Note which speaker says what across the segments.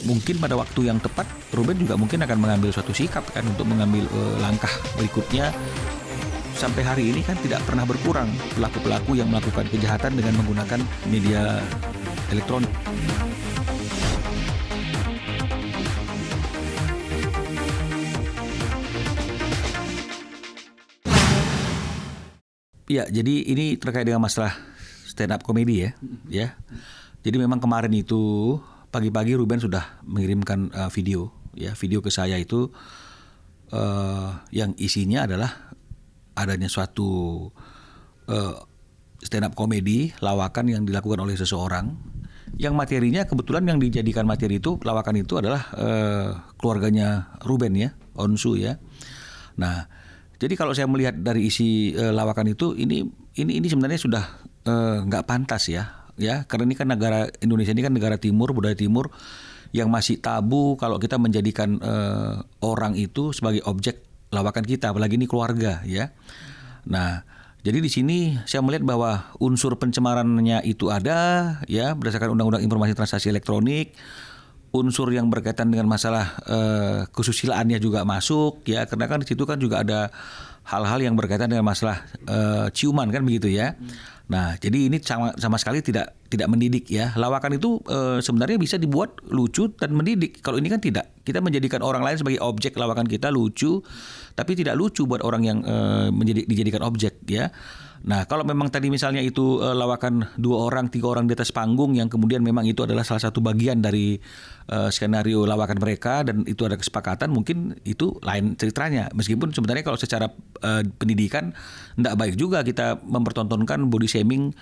Speaker 1: mungkin pada waktu yang tepat Ruben juga mungkin akan mengambil suatu sikap kan untuk mengambil langkah berikutnya. Sampai hari ini kan tidak pernah berkurang pelaku-pelaku yang melakukan kejahatan dengan menggunakan media elektronik. Ya, jadi ini terkait dengan masalah stand up comedy ya. Jadi memang kemarin itu pagi-pagi Ruben sudah mengirimkan video ke saya itu yang isinya adalah adanya suatu stand up comedy lawakan yang dilakukan oleh seseorang yang materinya kebetulan yang dijadikan materi itu lawakan itu adalah keluarganya Ruben ya, Onsu ya. Nah, jadi kalau saya melihat dari isi lawakan itu ini sebenarnya sudah nggak pantas ya, karena ini kan negara Indonesia ini kan negara timur, budaya timur yang masih tabu kalau kita menjadikan orang itu sebagai objek lawakan kita, apalagi ini keluarga ya. Nah, jadi di sini saya melihat bahwa unsur pencemarannya itu ada ya berdasarkan Undang-Undang Informasi Transaksi Elektronik. Unsur yang berkaitan dengan masalah kesusilaannya juga masuk ya, karena kan di situ kan juga ada hal-hal yang berkaitan dengan masalah ciuman kan begitu ya. Nah, jadi ini sama sekali tidak mendidik ya. Lawakan itu sebenarnya bisa dibuat lucu dan mendidik. Kalau ini kan tidak. Kita menjadikan orang lain sebagai objek lawakan kita lucu, tapi tidak lucu buat orang yang dijadikan objek ya. Nah, kalau memang tadi misalnya itu lawakan 2 orang, 3 orang di atas panggung yang kemudian memang itu adalah salah satu bagian dari skenario lawakan mereka dan itu ada kesepakatan, mungkin itu lain ceritanya. Meskipun sebenarnya kalau secara pendidikan tidak baik juga kita mempertontonkan body shaming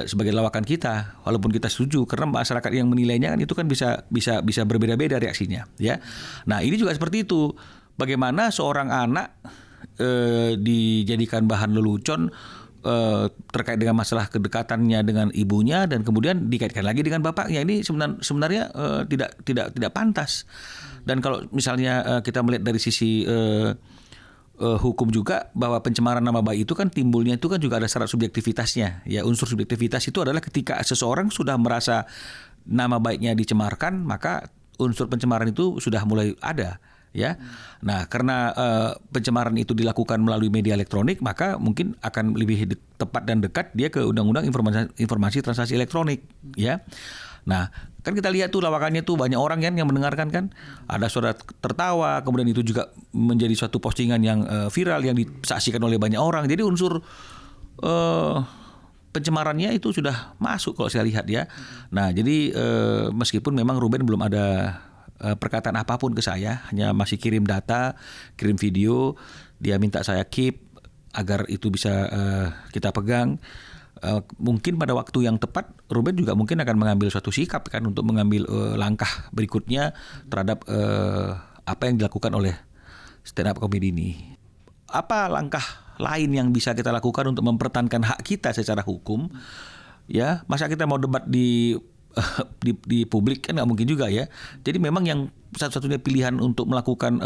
Speaker 1: sebagai lawakan kita, walaupun kita setuju karena masyarakat yang menilainya kan itu kan bisa berbeda-beda reaksinya ya. Nah, ini juga seperti itu. Bagaimana seorang anak dijadikan bahan lelucon terkait dengan masalah kedekatannya dengan ibunya dan kemudian dikaitkan lagi dengan bapaknya, ini sebenarnya tidak pantas. Dan kalau misalnya kita melihat dari sisi hukum juga bahwa pencemaran nama baik itu kan timbulnya itu kan juga ada syarat subjektivitasnya ya. Unsur subjektivitas itu adalah ketika seseorang sudah merasa nama baiknya dicemarkan, maka unsur pencemaran itu sudah mulai ada ya. Nah, karena pencemaran itu dilakukan melalui media elektronik, maka mungkin akan lebih tepat dan dekat dia ke Undang-Undang Informasi Transaksi Elektronik ya. Nah, kan kita lihat tuh lawakannya tuh banyak orang kan yang mendengarkan kan, ada suara tertawa, kemudian itu juga menjadi suatu postingan yang viral yang disaksikan oleh banyak orang. Jadi unsur pencemarannya itu sudah masuk kalau saya lihat ya. Nah, jadi meskipun memang Ruben belum ada perkataan apapun ke saya, hanya masih kirim data, kirim video, dia minta saya keep agar itu bisa kita pegang. Mungkin pada waktu yang tepat Ruben juga mungkin akan mengambil suatu sikap kan untuk mengambil langkah berikutnya terhadap apa yang dilakukan oleh stand up comedy ini. Apa langkah lain yang bisa kita lakukan untuk mempertahankan hak kita secara hukum? Ya, masa kita mau debat di publik kan nggak mungkin juga ya. Jadi memang yang satu-satunya pilihan untuk melakukan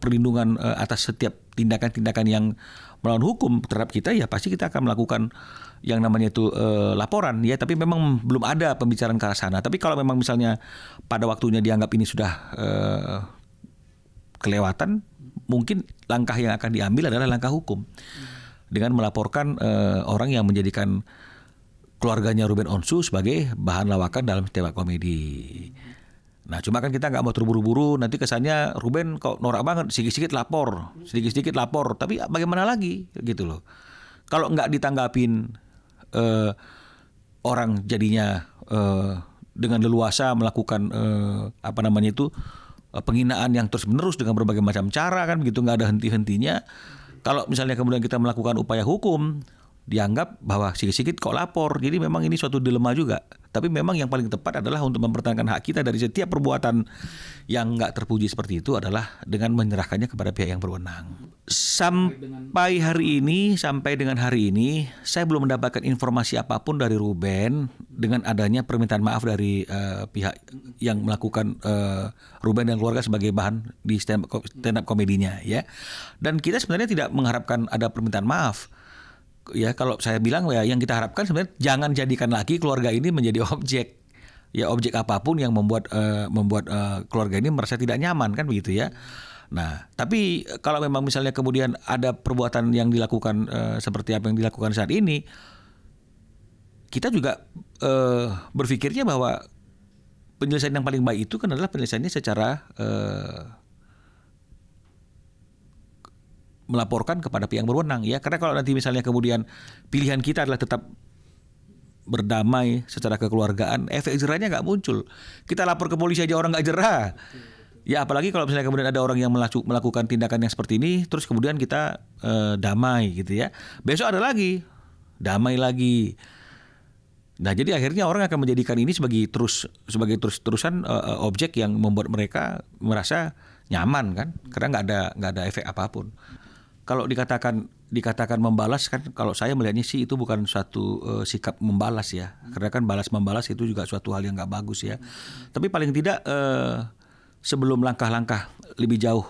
Speaker 1: perlindungan atas setiap tindakan-tindakan yang melawan hukum terhadap kita ya pasti kita akan melakukan yang namanya itu laporan ya. Tapi memang belum ada pembicaraan ke arah sana. Tapi kalau memang misalnya pada waktunya dianggap ini sudah kelewatan, mungkin langkah yang akan diambil adalah langkah hukum dengan melaporkan orang yang menjadikan keluarganya Ruben Onsu sebagai bahan lawakan dalam stand up komedi. Nah, cuma kan kita nggak mau terburu-buru, nanti kesannya Ruben kok norak banget, sedikit-sedikit lapor. Tapi bagaimana lagi gitu loh. Kalau nggak ditanggapin orang jadinya dengan leluasa melakukan penghinaan yang terus-menerus dengan berbagai macam cara kan begitu, nggak ada henti-hentinya. Kalau misalnya kemudian kita melakukan upaya hukum, dianggap bahwa sedikit-sedikit kok lapor. Jadi memang ini suatu dilema juga. Tapi memang yang paling tepat adalah untuk mempertahankan hak kita dari setiap perbuatan yang nggak terpuji seperti itu adalah dengan menyerahkannya kepada pihak yang berwenang. Sampai dengan hari ini, saya belum mendapatkan informasi apapun dari Ruben dengan adanya permintaan maaf dari pihak yang melakukan Ruben dan keluarga sebagai bahan di stand up komedinya ya. Dan kita sebenarnya tidak mengharapkan ada permintaan maaf. Ya, kalau saya bilang ya yang kita harapkan sebenarnya jangan jadikan lagi keluarga ini menjadi objek ya objek apapun yang membuat keluarga ini merasa tidak nyaman kan begitu ya. Nah, tapi kalau memang misalnya kemudian ada perbuatan yang dilakukan seperti apa yang dilakukan saat ini, kita juga berpikirnya bahwa penyelesaian yang paling baik itu kan adalah penyelesaiannya secara melaporkan kepada pihak berwenang ya. Karena kalau nanti misalnya kemudian pilihan kita adalah tetap berdamai secara kekeluargaan, efek jerahnya nggak muncul. Kita lapor ke polisi aja orang nggak jerah. Ya apalagi kalau misalnya kemudian ada orang yang melakukan tindakan yang seperti ini, terus kemudian kita damai gitu ya. Besok ada lagi, damai lagi. Nah jadi akhirnya orang akan menjadikan ini sebagai terus-terusan objek yang membuat mereka merasa nyaman kan, karena nggak ada efek apapun. Kalau dikatakan membalas kan, kalau saya melihatnya sih itu bukan suatu sikap membalas ya, karena kan balas membalas itu juga suatu hal yang nggak bagus ya. Tapi paling tidak sebelum langkah-langkah lebih jauh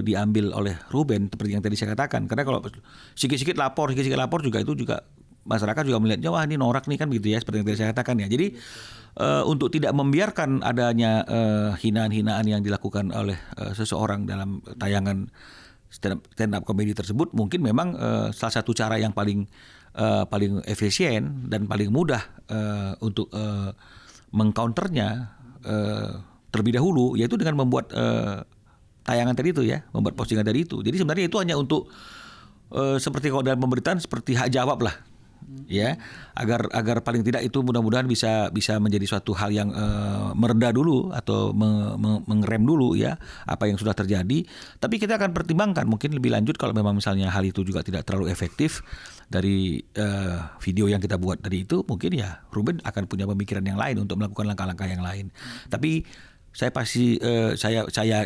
Speaker 1: diambil oleh Ruben seperti yang tadi saya katakan, karena kalau sikit-sikit lapor juga itu juga masyarakat juga melihatnya wah ini norak nih kan begitu ya, seperti yang tadi saya katakan ya. Jadi untuk tidak membiarkan adanya hinaan-hinaan yang dilakukan oleh seseorang dalam tayangan stand up comedy tersebut, mungkin memang salah satu cara yang paling efisien dan paling mudah untuk mengcounternya terlebih dahulu, yaitu dengan membuat tayangan tadi itu ya, membuat postingan tadi itu. Jadi sebenarnya itu hanya untuk seperti kalau dalam pemberitaan seperti hak jawab lah. Ya, agar paling tidak itu mudah-mudahan bisa menjadi suatu hal yang mereda dulu atau mengerem dulu ya apa yang sudah terjadi. Tapi kita akan pertimbangkan mungkin lebih lanjut kalau memang misalnya hal itu juga tidak terlalu efektif dari video yang kita buat tadi itu, mungkin ya Ruben akan punya pemikiran yang lain untuk melakukan langkah-langkah yang lain. Tapi saya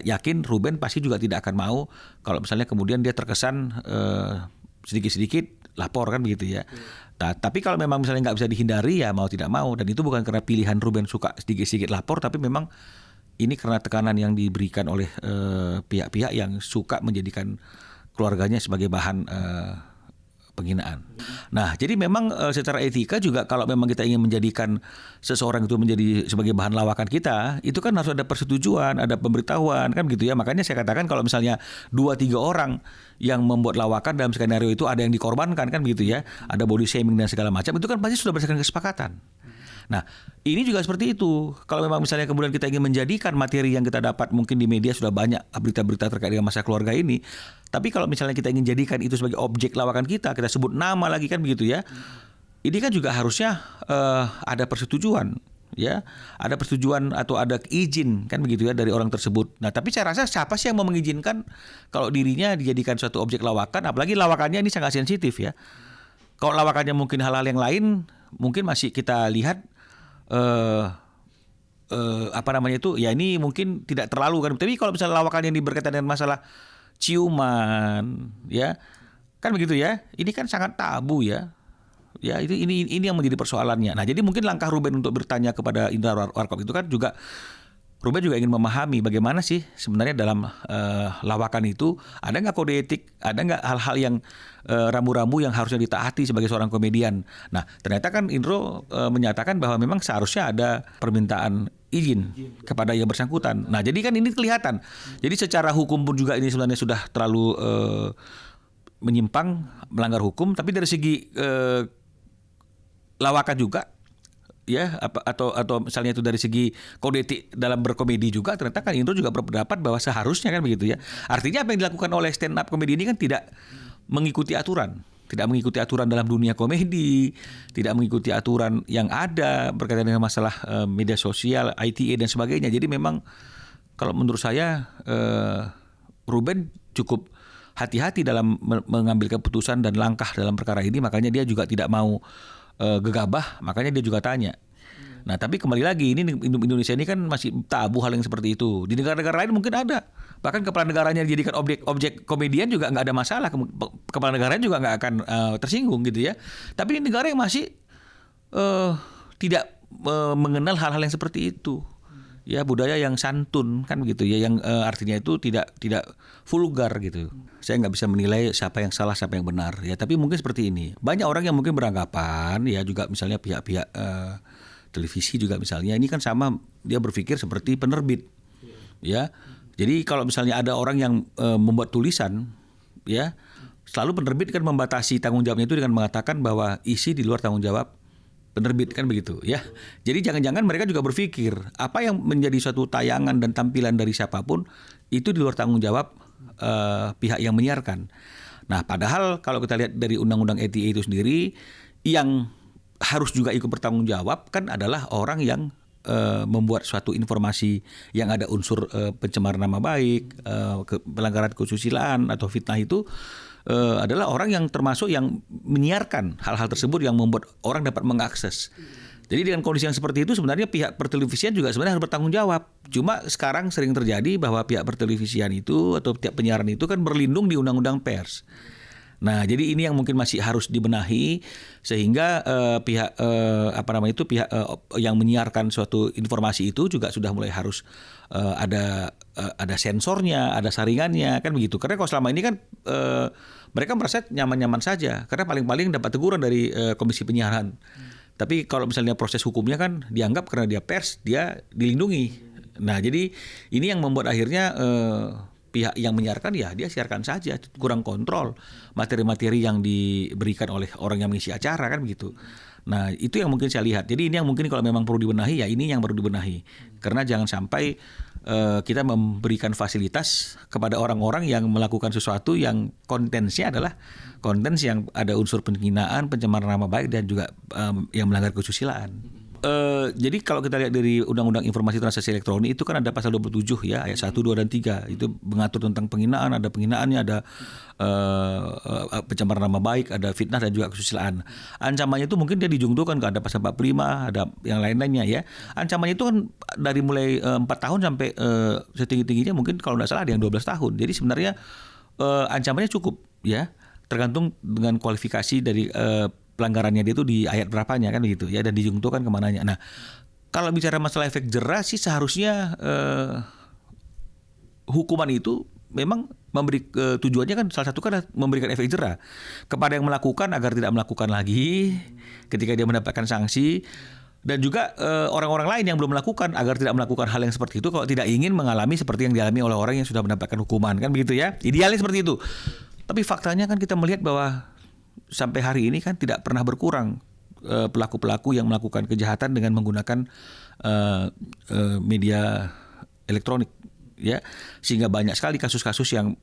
Speaker 1: yakin Ruben pasti juga tidak akan mau kalau misalnya kemudian dia terkesan sedikit-sedikit lapor kan begitu ya. Nah, tapi kalau memang misalnya nggak bisa dihindari ya mau tidak mau, dan itu bukan karena pilihan Ruben suka sedikit-sedikit lapor, tapi memang ini karena tekanan yang diberikan oleh pihak-pihak yang suka menjadikan keluarganya sebagai bahan penghinaan. Nah, jadi memang secara etika juga kalau memang kita ingin menjadikan seseorang itu menjadi sebagai bahan lawakan kita, itu kan harus ada persetujuan, ada pemberitahuan kan gitu ya. Makanya saya katakan kalau misalnya 2-3 orang yang membuat lawakan dalam skenario itu ada yang dikorbankan kan begitu ya, ada body shaming dan segala macam, itu kan pasti sudah berdasarkan kesepakatan. Nah, ini juga seperti itu. Kalau memang misalnya kemudian kita ingin menjadikan materi yang kita dapat mungkin di media sudah banyak berita-berita terkait dengan masalah keluarga ini, tapi kalau misalnya kita ingin jadikan itu sebagai objek lawakan kita sebut nama lagi kan begitu ya. Ini kan juga harusnya ada persetujuan ya, ada persetujuan atau ada izin kan begitu ya dari orang tersebut. Nah, tapi saya rasa siapa sih yang mau mengizinkan kalau dirinya dijadikan suatu objek lawakan, apalagi lawakannya ini sangat sensitif ya. Kalau lawakannya mungkin hal-hal yang lain, mungkin masih kita lihat apa namanya itu ya, ini mungkin tidak terlalu kan. Tapi kalau misalnya lawakan yang berkaitan dengan masalah ciuman ya kan begitu ya, ini kan sangat tabu ya. Ya ini yang menjadi persoalannya. Nah, jadi mungkin langkah Ruben untuk bertanya kepada Indra Warkop itu kan juga Ruben juga ingin memahami bagaimana sih sebenarnya dalam lawakan itu ada nggak kode etik, ada nggak hal-hal yang rambu-rambu yang harusnya ditaati sebagai seorang komedian. Nah, ternyata kan Indro menyatakan bahwa memang seharusnya ada permintaan izin kepada yang bersangkutan. Nah, jadi kan ini kelihatan. Jadi secara hukum pun juga ini sebenarnya sudah terlalu menyimpang, melanggar hukum. Tapi dari segi lawakan juga ya, atau misalnya itu dari segi kode etik dalam berkomedi juga, ternyata kan Indro juga berpendapat bahwa seharusnya kan begitu ya. Artinya apa yang dilakukan oleh stand up komedi ini kan tidak mengikuti aturan, tidak mengikuti aturan dalam dunia komedi, tidak mengikuti aturan yang ada berkaitan dengan masalah media sosial, ITA dan sebagainya. Jadi memang kalau menurut saya Ruben cukup hati-hati dalam mengambil keputusan dan langkah dalam perkara ini, makanya dia juga tidak mau gegabah, makanya dia juga tanya. Nah, tapi kembali lagi, ini Indonesia ini kan masih tabu hal yang seperti itu. Di negara-negara lain mungkin ada. Bahkan kepala negaranya dijadikan objek komedian juga nggak ada masalah. Kepala negaranya juga nggak akan tersinggung gitu ya. Tapi ini negara yang masih tidak mengenal hal-hal yang seperti itu. Ya, budaya yang santun kan gitu ya, yang artinya itu tidak vulgar gitu. Saya nggak bisa menilai siapa yang salah siapa yang benar ya, tapi mungkin seperti ini. Banyak orang yang mungkin beranggapan ya, juga misalnya pihak-pihak televisi juga misalnya, ini kan sama, dia berpikir seperti penerbit, ya. Jadi kalau misalnya ada orang yang membuat tulisan, ya, selalu penerbit kan membatasi tanggung jawabnya itu dengan mengatakan bahwa isi di luar tanggung jawab penerbit, kan begitu, ya. Jadi jangan-jangan mereka juga berpikir apa yang menjadi suatu tayangan dan tampilan dari siapapun itu di luar tanggung jawab pihak yang menyiarkan. Nah, padahal kalau kita lihat dari Undang-Undang ETA itu sendiri, yang harus juga ikut bertanggung jawab kan adalah orang yang membuat suatu informasi yang ada unsur pencemaran nama baik, pelanggaran kesusilaan atau fitnah itu adalah orang yang termasuk yang menyiarkan hal-hal tersebut yang membuat orang dapat mengakses. Jadi dengan kondisi yang seperti itu sebenarnya pihak pertelevisian juga sebenarnya harus bertanggung jawab. Cuma sekarang sering terjadi bahwa pihak pertelevisian itu atau pihak penyiaran itu kan berlindung di Undang-Undang Pers. Nah, jadi ini yang mungkin masih harus dibenahi sehingga pihak pihak yang menyiarkan suatu informasi itu juga sudah mulai harus ada sensornya, ada saringannya, kan begitu. Karena kalau selama ini kan mereka merasa nyaman-nyaman saja karena paling-paling dapat teguran dari Komisi Penyiaran. Tapi kalau misalnya proses hukumnya kan dianggap karena dia pers, dia dilindungi. Nah, jadi ini yang membuat akhirnya pihak yang menyiarkan ya dia siarkan saja, kurang kontrol materi-materi yang diberikan oleh orang yang mengisi acara, kan begitu. Nah, itu yang mungkin saya lihat. Jadi ini yang mungkin kalau memang perlu dibenahi, ya ini yang perlu dibenahi. Karena jangan sampai kita memberikan fasilitas kepada orang-orang yang melakukan sesuatu yang kontennya adalah konten yang ada unsur penghinaan, pencemaran nama baik dan juga yang melanggar kesusilaan. Jadi kalau kita lihat dari Undang-Undang Informasi Transaksi Elektronik itu kan ada pasal 27 ya, ayat 1, 2 dan 3 itu mengatur tentang penghinaan, ada penghinaannya, ada pencemaran nama baik, ada fitnah dan juga kesusilaan. Ancamannya itu mungkin dia dijungtokan ada pasal 45, ada yang lain-lainnya ya. Ancamannya itu kan dari mulai 4 tahun sampai setinggi-tingginya mungkin kalau tidak salah ada yang 12 tahun. Jadi sebenarnya ancamannya cukup ya, tergantung dengan kualifikasi dari pelanggarannya dia itu di ayat berapanya, kan begitu ya, dan dijungtokan kemananya. Nah, kalau bicara masalah efek jerah sih seharusnya hukuman itu memang memberi tujuannya kan salah satu kan memberikan efek jerah kepada yang melakukan agar tidak melakukan lagi ketika dia mendapatkan sanksi, dan juga orang-orang lain yang belum melakukan agar tidak melakukan hal yang seperti itu kalau tidak ingin mengalami seperti yang dialami oleh orang yang sudah mendapatkan hukuman, kan begitu ya. Idealnya seperti itu. Tapi faktanya kan kita melihat bahwa sampai hari ini kan tidak pernah berkurang pelaku-pelaku yang melakukan kejahatan dengan menggunakan media elektronik, ya, sehingga banyak sekali kasus-kasus yang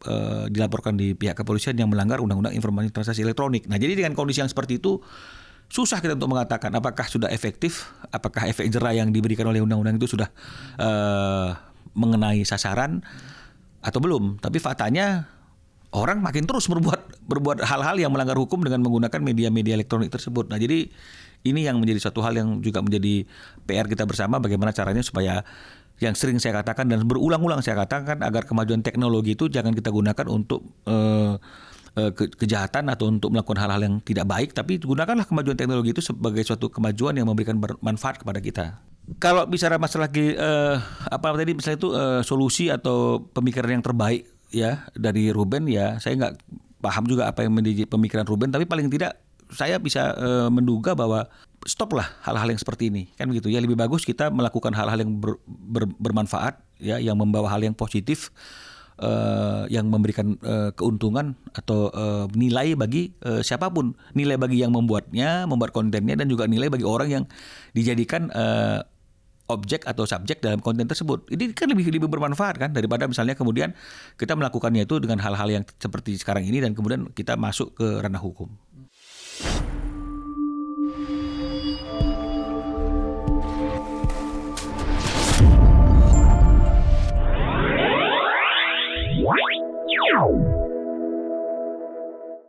Speaker 1: dilaporkan di pihak kepolisian yang melanggar Undang-Undang Informasi Transaksi Elektronik. Nah, jadi dengan kondisi yang seperti itu susah kita untuk mengatakan apakah sudah efektif, apakah efek jerah yang diberikan oleh undang-undang itu sudah mengenai sasaran atau belum. Tapi faktanya orang makin terus berbuat hal-hal yang melanggar hukum dengan menggunakan media-media elektronik tersebut. Nah, jadi ini yang menjadi suatu hal yang juga menjadi PR kita bersama, bagaimana caranya supaya yang sering saya katakan dan berulang-ulang saya katakan agar kemajuan teknologi itu jangan kita gunakan untuk kejahatan atau untuk melakukan hal-hal yang tidak baik, tapi gunakanlah kemajuan teknologi itu sebagai suatu kemajuan yang memberikan bermanfaat kepada kita. Kalau bicara masalah tadi misalnya itu solusi atau pemikiran yang terbaik ya dari Ruben, ya saya nggak paham juga apa yang menjadi pemikiran Ruben, tapi paling tidak saya bisa menduga bahwa stoplah hal-hal yang seperti ini, kan begitu ya. Lebih bagus kita melakukan hal-hal yang bermanfaat ya, yang membawa hal yang positif, yang memberikan keuntungan atau nilai bagi siapapun, nilai bagi yang membuatnya, membuat kontennya, dan juga nilai bagi orang yang dijadikan objek atau subjek dalam konten tersebut. Ini kan lebih bermanfaat kan daripada misalnya kemudian kita melakukannya itu dengan hal-hal yang seperti sekarang ini dan kemudian kita masuk ke ranah hukum.